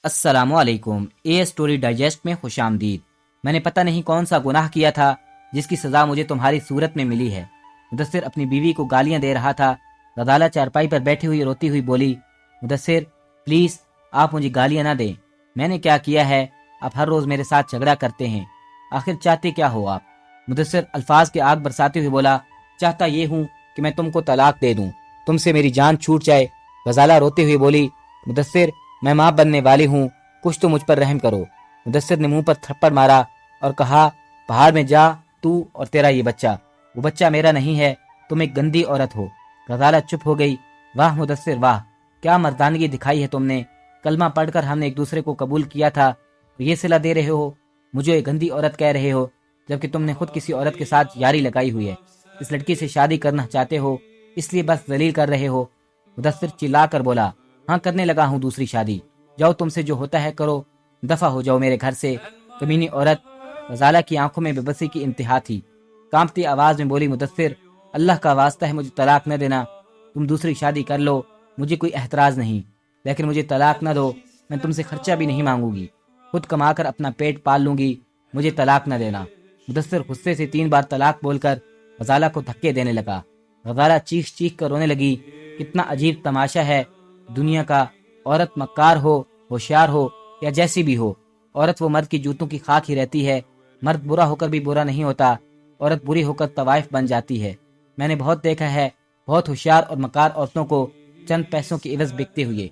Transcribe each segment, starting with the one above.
السلام علیکم، a story digest میں خوش آمدید۔ میں نے پتہ نہیں کون سا گناہ کیا تھا جس کی سزا مجھے تمہاری صورت میں ملی ہے۔ مدثر اپنی بیوی کو گالیاں دے رہا تھا۔ غزالہ چارپائی پر بیٹھی ہوئی روتی ہوئی بولی، مدثر پلیز آپ مجھے گالیاں نہ دیں، میں نے کیا کیا ہے؟ آپ ہر روز میرے ساتھ جھگڑا کرتے ہیں، آخر چاہتے کیا ہو آپ؟ مدثر الفاظ کی آگ برساتے ہوئے بولا، چاہتا یہ ہوں کہ میں تم کو طلاق دے دوں، تم سے میری جان چھوٹ جائے۔ غزالہ روتے ہوئے بولی، مدثر میں ماں بننے والی ہوں، کچھ تو مجھ پر رحم کرو۔ مدثر نے منہ پر تھپڑ مارا اور کہا، پہاڑ میں جا تو اور تیرا یہ بچہ، وہ بچہ میرا نہیں ہے، تم ایک گندی عورت ہو۔ غزالہ چپ ہو گئی۔ واہ مدثر واہ، کیا مردانگی دکھائی ہے تم نے، کلمہ پڑھ کر ہم نے ایک دوسرے کو قبول کیا تھا، اور یہ صلہ دے رہے ہو، مجھے ایک گندی عورت کہہ رہے ہو، جبکہ تم نے خود کسی عورت کے ساتھ یاری لگائی ہوئی ہے، اس لڑکی سے شادی کرنا چاہتے ہو، اس لیے بس ذلیل کر رہے ہو۔ مدثر چلا کر بولا، ہاں کرنے لگا ہوں دوسری شادی، جاؤ تم سے جو ہوتا ہے کرو، دفع ہو جاؤ میرے گھر سے، کمینی عورت۔ غزالہ کی آنکھوں میں بے بسی کی انتہا تھی، کانپتی آواز میں بولی، مدثر اللہ کا واسطہ ہے مجھے طلاق نہ دینا، تم دوسری شادی کر لو، مجھے کوئی اعتراض نہیں، لیکن مجھے طلاق نہ دو، میں تم سے خرچہ بھی نہیں مانگوں گی، خود کما کر اپنا پیٹ پال لوں گی، مجھے طلاق نہ دینا۔ مدثر غصے سے 3 بار طلاق بول کر غزالہ کو دھکے دینے لگا۔ غزالہ چیخ چیخ کر رونے لگی۔ کتنا عجیب تماشا ہے دنیا کا، عورت مکار ہو، ہوشیار ہو یا جیسی بھی ہو، عورت وہ مرد کی جوتوں کی خاک ہی رہتی ہے۔ مرد برا ہو کر بھی برا نہیں ہوتا، عورت بری ہو کر طوائف بن جاتی ہے۔ میں نے بہت دیکھا ہے، بہت ہوشیار اور مکار عورتوں کو چند پیسوں کی عوض بکتے ہوئے۔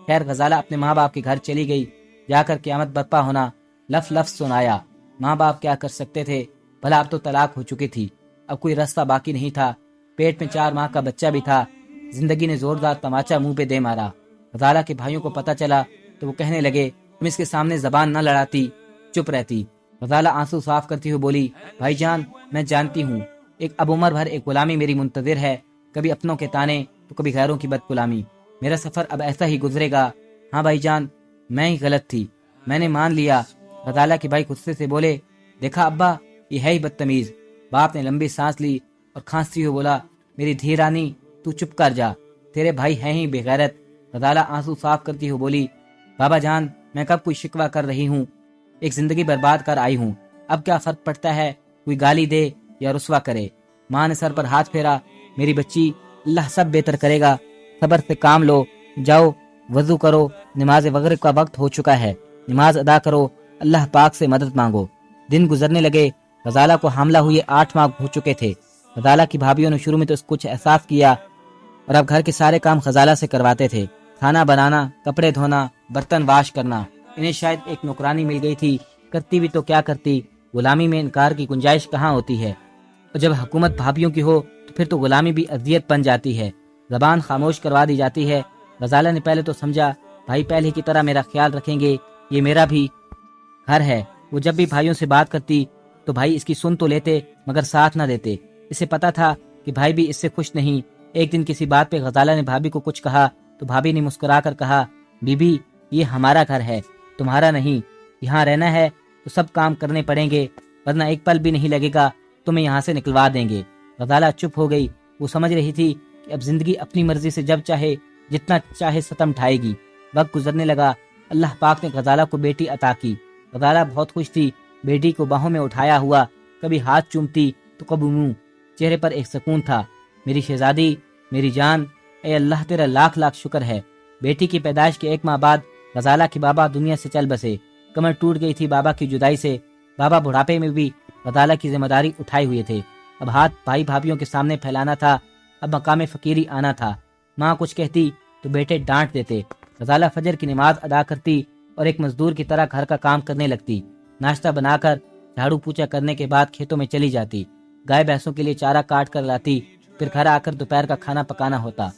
خیر غزالہ اپنے ماں باپ کے گھر چلی گئی، جا کر قیامت برپا ہونا لف لف سنایا۔ ماں باپ کیا کر سکتے تھے، بھلا اب تو طلاق ہو چکی تھی، اب کوئی راستہ باقی نہیں تھا، پیٹ میں 4 ماہ کا بچہ بھی تھا۔ زندگی نے زوردار تماچا منہ پہ دے مارا۔ غزالہ کے بھائیوں کو پتہ چلا تو وہ کہنے لگے، تم اس کے سامنے زبان نہ لڑاتی، چپ رہتی۔ غزالہ آنسو صاف کرتی ہوئی بولی، بھائی جان میں جانتی ہوں، ایک اب عمر بھر ایک غلامی میری منتظر ہے، کبھی اپنوں کے تانے تو کبھی غیروں کی بد غلامی، میرا سفر اب ایسا ہی گزرے گا۔ ہاں بھائی جان، میں ہی غلط تھی، میں نے مان لیا۔ غزالہ کے بھائی غصے سے بولے، دیکھا ابا، یہ ہے ہی بدتمیز۔ باپ نے لمبی سانس لی اور کھانستی ہوئے بولا، میری دھیرانی تو چپ کر جا، تیرے بھائی ہیں ہی بے غیرت۔ غزالہ آنسو صاف کرتی ہوئے بولی، بابا جان میں کب کوئی شکوہ کر رہی ہوں، ایک زندگی برباد کر آئی ہوں، اب کیا فرق پڑتا ہے کوئی گالی دے یا رسوا کرے۔ ماں نے سر پر ہاتھ پھیرا، میری بچی، اللہ سب بہتر کرے گا، صبر سے کام لو، جاؤ وضو کرو، نماز مغرب کا وقت ہو چکا ہے، نماز ادا کرو، اللہ پاک سے مدد مانگو۔ دن گزرنے لگے۔ غزالہ کو حاملہ ہوئے 8 ماہ ہو چکے تھے۔ غزالہ کی بھابھیوں نے شروع میں تو کچھ احساس کیا، اور اب گھر کے سارے کام غزالہ سے کرواتے تھے، کھانا بنانا، کپڑے دھونا، برتن واش کرنا۔ انہیں شاید ایک نوکرانی مل گئی تھی، کرتی بھی تو کیا کرتی، غلامی میں انکار کی گنجائش کہاں ہوتی ہے، اور جب حکومت بھابھیوں کی ہو تو پھر تو غلامی بھی اذیت بن جاتی ہے، زبان خاموش کروا دی جاتی ہے۔ غزالہ نے پہلے تو سمجھا بھائی پہلے کی طرح میرا خیال رکھیں گے، یہ میرا بھی گھر ہے۔ وہ جب بھی بھائیوں سے بات کرتی تو بھائی اس کی سن تو لیتے مگر ساتھ نہ دیتے، اسے پتا تھا کہ بھائی بھی اس سے خوش نہیں۔ ایک دن کسی بات پہ غزالہ نے بھابھی کو کچھ کہا تو بھابھی نے مسکرا کر کہا، بی بی یہ ہمارا گھر ہے، تمہارا نہیں، یہاں رہنا ہے تو سب کام کرنے پڑیں گے، ورنہ ایک پل بھی نہیں لگے گا، تمہیں یہاں سے نکلوا دیں گے۔ غزالہ چپ ہو گئی، وہ سمجھ رہی تھی کہ اب زندگی اپنی مرضی سے جب چاہے جتنا چاہے ستم ڈھائے گی۔ وقت گزرنے لگا، اللہ پاک نے غزالہ کو بیٹی عطا کی۔ غزالہ بہت خوش تھی، بیٹی کو باہوں میں اٹھایا ہوا، کبھی ہاتھ چومتی تو کبھی منہ، چہرے پر ایک سکون تھا۔ میری شہزادی، میری جان، اے اللہ تیرا لاکھ لاکھ شکر ہے۔ بیٹی کی پیدائش کے 1 ماہ بعد غزالہ کے بابا دنیا سے چل بسے۔ کمر ٹوٹ گئی تھی بابا کی جدائی سے، بابا بڑھاپے میں بھی غزالہ کی ذمہ داری اٹھائے ہوئے تھے۔ اب ہاتھ بھائی بھابھیوں کے سامنے پھیلانا تھا، اب مقام فقیری آنا تھا۔ ماں کچھ کہتی تو بیٹے ڈانٹ دیتے۔ غزالہ فجر کی نماز ادا کرتی اور ایک مزدور کی طرح گھر کا کام کرنے لگتی۔ ناشتہ بنا کر جھاڑو پوچھا کرنے کے بعد کھیتوں میں چلی جاتی، گائے بھینسوں کے لیے چارہ کاٹ کر لاتی، پھر گھر آ کر دوپہر کا کھانا پکانا ہوتا۔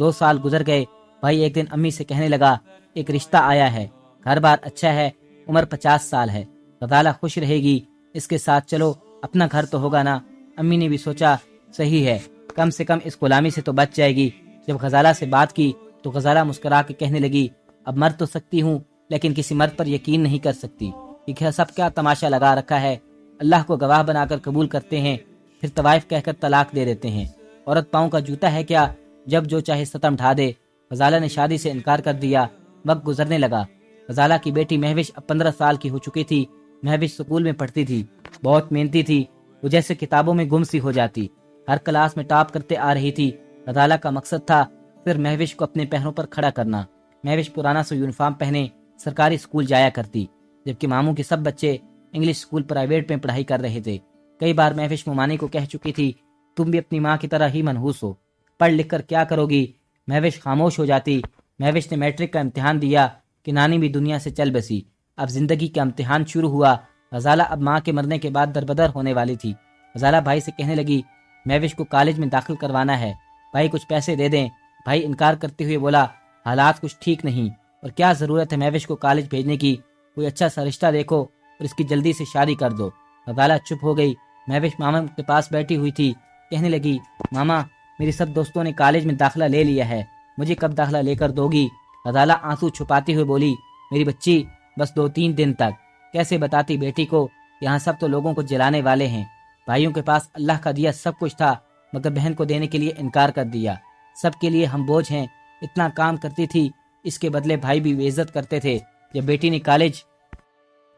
2 سال گزر گئے۔ بھائی ایک دن امی سے کہنے لگا، ایک رشتہ آیا ہے، گھر بار اچھا ہے، عمر 50 سال ہے، غزالہ خوش رہے گی، اس کے ساتھ چلو، اپنا گھر تو ہوگا نا۔ امی نے بھی سوچا صحیح ہے، کم سے کم اس غلامی سے تو بچ جائے گی۔ جب غزالہ سے بات کی تو غزالہ مسکرا کے کہنے لگی، اب مر تو سکتی ہوں لیکن کسی مرد پر یقین نہیں کر سکتی، یہ سب کیا تماشا لگا رکھا ہے، اللہ کو گواہ بنا کر قبول کرتے ہیں، پھر طوائف کہہ کر طلاق دے دیتے ہیں۔ عورت پاؤں کا جوتا ہے کیا، جب جو چاہے ستم ڈھا دے۔ غزالہ نے شادی سے انکار کر دیا۔ وقت گزرنے لگا۔ غزالہ کی بیٹی مہوش اب 15 سال کی ہو چکی تھی۔ مہوش سکول میں پڑھتی تھی، بہت محنتی تھی، وہ جیسے کتابوں میں گم سی ہو جاتی، ہر کلاس میں ٹاپ کرتے آ رہی تھی۔ غزالہ کا مقصد تھا پھر مہوش کو اپنے پیروں پر کھڑا کرنا۔ مہوش پرانا سا یونیفارم پہنے سرکاری اسکول جایا کرتی، جبکہ ماموں کے سب بچے انگلش اسکول پرائیویٹ میں پڑھائی کر رہے تھے۔ کئی بار مہوش ممانی کو کہہ چکی تھی، تم بھی اپنی ماں کی طرح ہی منحوس ہو، پڑھ لکھ کر کیا کرو گی؟ مہوش خاموش ہو جاتی۔ مہوش نے میٹرک کا امتحان دیا کہ نانی بھی دنیا سے چل بسی۔ اب زندگی کا امتحان شروع ہوا۔ غزالہ اب ماں کے مرنے کے بعد دربدر ہونے والی تھی۔ غزالہ بھائی سے کہنے لگی، مہوش کو کالج میں داخل کروانا ہے، بھائی کچھ پیسے دے دیں۔ بھائی انکار کرتے ہوئے بولا، حالات کچھ ٹھیک نہیں، اور کیا ضرورت ہے مہوش کو کالج بھیجنے کی؟ کوئی اچھا سا رشتہ دیکھو اور اس کی جلدی سے شادی کر دو۔ غزالہ چپ ہو گئی۔ مہوش ماما کے پاس بیٹھی ہوئی تھی، کہنے لگی، ماما میری سب دوستوں نے کالج میں داخلہ لے لیا ہے، مجھے کب داخلہ لے کر دو گی؟ غزالہ آنسو چھپاتی ہوئے بولی، میری بچی بس 2-3 دن تک۔ کیسے بتاتی بیٹی کو؟ یہاں سب تو لوگوں کو جلانے والے ہیں۔ بھائیوں کے پاس اللہ کا دیا سب کچھ تھا، مگر بہن کو دینے کے لیے انکار کر دیا۔ سب کے لیے ہم بوجھ ہیں، اتنا کام کرتی تھی، اس کے بدلے بھائی بھی بے عزت کرتے تھے۔ جب بیٹی نے کالج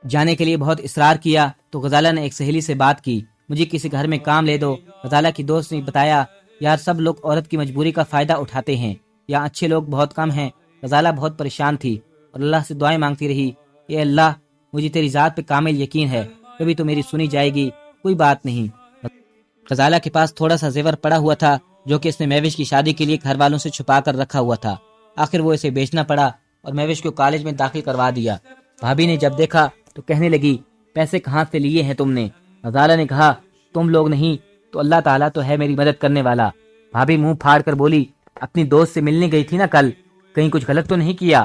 جانے کے لیے بہت اصرار کیا تو غزالہ نے ایک سہیلی سے بات کی، مجھے کسی گھر میں کام لے دو۔ غزالہ کی دوست نے بتایا، یار سب لوگ عورت کی مجبوری کا فائدہ اٹھاتے ہیں، یہاں اچھے لوگ بہت کم ہیں۔ غزالہ بہت پریشان تھی اور اللہ سے دعائیں مانگتی رہی، اے اللہ مجھے تیری ذات پہ کامل یقین ہے، کبھی تو میری سنی جائے گی، کوئی بات نہیں۔ غزالہ کے پاس تھوڑا سا زیور پڑا ہوا تھا جو کہ اس نے مہوش کی شادی کے لیے گھر والوں سے چھپا کر رکھا ہوا تھا۔ آخر وہ اسے بیچنا پڑا اور مہوش کو کالج میں داخل کروا دیا۔ بھابھی نے جب دیکھا تو کہنے لگی، پیسے کہاں سے لیے ہیں تم نے؟ غزالہ نے کہا، تم لوگ نہیں تو اللہ تعالیٰ تو ہے میری مدد کرنے والا۔ بھابھی منہ پھاڑ کر بولی، اپنی دوست سے ملنے گئی تھی نا کل، کہیں کچھ غلط تو نہیں کیا؟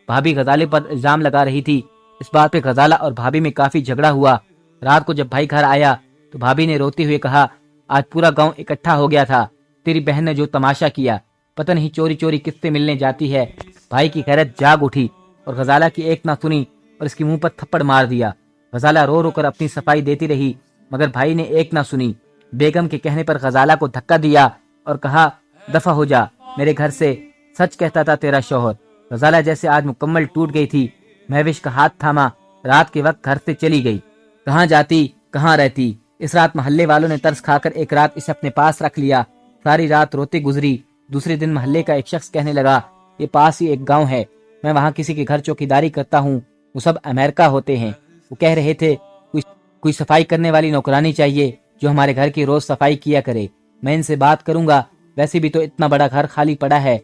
بھابھی غزالے پر الزام لگا رہی تھی۔ اس بات پہ غزالہ اور بھابھی میں کافی جھگڑا ہوا۔ رات کو جب بھائی گھر آیا تو بھابھی نے روتے ہوئے کہا، آج پورا گاؤں اکٹھا ہو گیا تھا، تیری بہن نے جو تماشا کیا، پتہ نہیں چوری چوری کس سے ملنے جاتی ہے۔ بھائی کی غیرت جاگ اٹھی اور غزالہ کی ایک نہ سنی اور اس کے منہ پر تھپڑ مار دیا۔ غزالہ رو رو کر اپنی صفائی دیتی رہی مگر بھائی نے ایک نہ سنی۔ بیگم کے کہنے پر غزالہ کو دھکا دیا اور کہا، دفع ہو جا میرے گھر سے، سچ کہتا تھا تیرا شوہر۔ غزالہ جیسے آج مکمل ٹوٹ گئی تھی۔ مہوش کا ہاتھ تھاما، رات کے وقت گھر سے چلی گئی۔ کہاں جاتی کہاں رہتی؟ اس رات محلے والوں نے ترس کھا کر ایک رات اسے اپنے پاس رکھ لیا۔ ساری رات روتے گزری۔ دوسرے دن محلے کا ایک شخص کہنے لگا، یہ پاس ہی ایک گاؤں ہے، میں وہاں کسی کے گھر چوکیداری کرتا ہوں، وہ سب امریکہ ہوتے ہیں۔ وہ کہہ رہے تھے کوئی صفائی کرنے والی نوکرانی چاہیے جو ہمارے گھر کی روز صفائی کیا کرے۔ میں ان سے بات کروں گا، ویسے بھی تو اتنا بڑا گھر خالی پڑا ہے،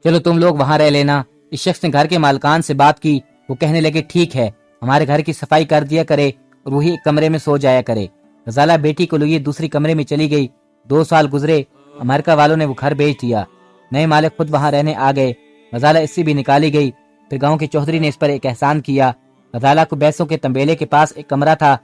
چلو تم لوگ وہاں رہ لینا۔ اس شخص نے گھر کے مالکان سے بات کی، وہ کہنے لگے ٹھیک ہے، ہمارے گھر کی صفائی کر دیا کرے اور وہی ایک کمرے میں سو جایا کرے۔ غزالہ بیٹی کو لیے دوسری کمرے میں چلی گئی۔ 2 سال گزرے، امریکہ والوں نے وہ گھر بیچ دیا، نئے مالک خود وہاں رہنے آ گئے۔ غزالہ اس سے بھی نکالی گئی۔ پھر گاؤں کے چودھری نے اس پر ایک احسان کیا۔ غزالہ کو بیسوں کے تنبیلے کے پاس ایک کمرہ تھا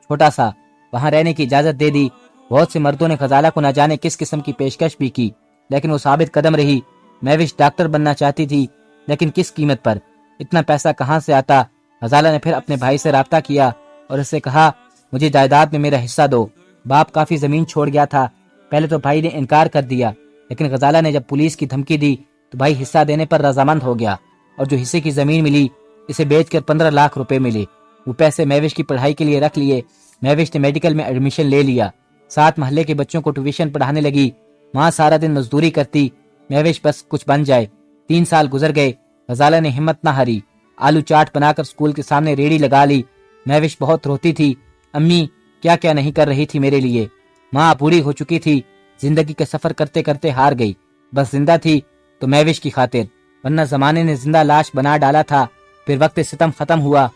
چھوٹا سا، وہاں رہنے کی اجازت دے دی۔ بہت سے مردوں نے غزالہ کو نہ جانے کس قسم کی پیشکش بھی کی لیکن وہ ثابت قدم رہی۔ مہوش ڈاکٹر بننا چاہتی تھی لیکن کس قیمت پر؟ اتنا پیسہ کہاں سے آتا؟ غزالہ نے پھر اپنے بھائی سے رابطہ کیا اور اس سے کہا، مجھے جائیداد میں میرا حصہ دو۔ باپ کافی زمین چھوڑ گیا تھا۔ پہلے تو بھائی نے انکار کر دیا لیکن غزالہ نے جب پولیس کی دھمکی دی تو بھائی حصہ دینے پر رضامند ہو گیا اور جو حصے کی زمین ملی اسے بیچ کر 15 لاکھ روپے ملے۔ وہ پیسے مہوش کی پڑھائی کے لیے رکھ لیے۔ مہوش نے میڈیکل میں ایڈمیشن لے لیا، ساتھ محلے کے بچوں کو ٹیوشن پڑھانے لگی۔ ماں سارا دن مزدوری کرتی، مہوش بس کچھ بن جائے۔ 3 سال گزر گئے۔ غزالہ نے ہمت نہ ہاری، آلو چاٹ بنا کر اسکول کے سامنے ریڑھی لگا لی۔ مہوش بہت روتی تھی، امی کیا کیا نہیں کر رہی تھی میرے لیے۔ ماں بوڑھی ہو چکی تھی، زندگی کا سفر کرتے کرتے ہار گئی، بس زندہ تھی تو مہوش کی خاطر، ورنہ زمانے نے زندہ لاش بنا ڈالا تھا۔ پھر وقت ستم ختم ہوا،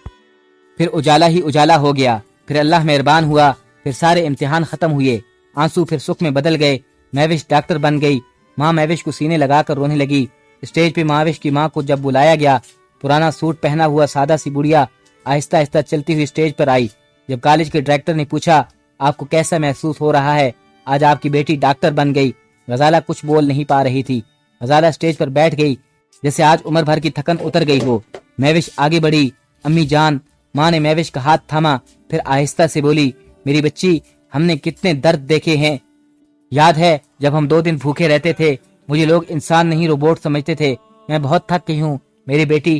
پھر اجالا ہی اجالا ہو گیا، پھر اللہ مہربان ہوا، پھر سارے امتحان ختم ہوئے، آنسو پھر سکھ میں بدل گئے۔ مہوش ڈاکٹر بن گئی۔ ماں مہوش کو سینے لگا کر رونے لگی۔ اسٹیج پہ مہوش کی ماں کو جب بلایا گیا، پرانا سوٹ پہنا ہوا سادہ سی بڑھیا آہستہ آہستہ چلتی ہوئی اسٹیج پر آئی۔ جب کالج کے ڈائریکٹر نے پوچھا، آپ کو کیسا محسوس ہو رہا ہے، آج آپ کی بیٹی ڈاکٹر بن گئی؟ غزالہ کچھ بول نہیں پا رہی تھی۔ غزالہ اسٹیج پر بیٹھ گئی جیسے آج عمر بھر کی تھکن اتر گئی ہو۔ مہوش آگے بڑھی، امی جان۔ ماں نے مہوش کا ہاتھ تھاما، پھر آہستہ سے بولی، میری بچی ہم نے کتنے درد دیکھے ہیں، یاد ہے جب ہم 2 دن بھوکے رہتے تھے، مجھے لوگ انسان نہیں روبوٹ سمجھتے تھے، میں بہت تھک گئی ہوں میری بیٹی،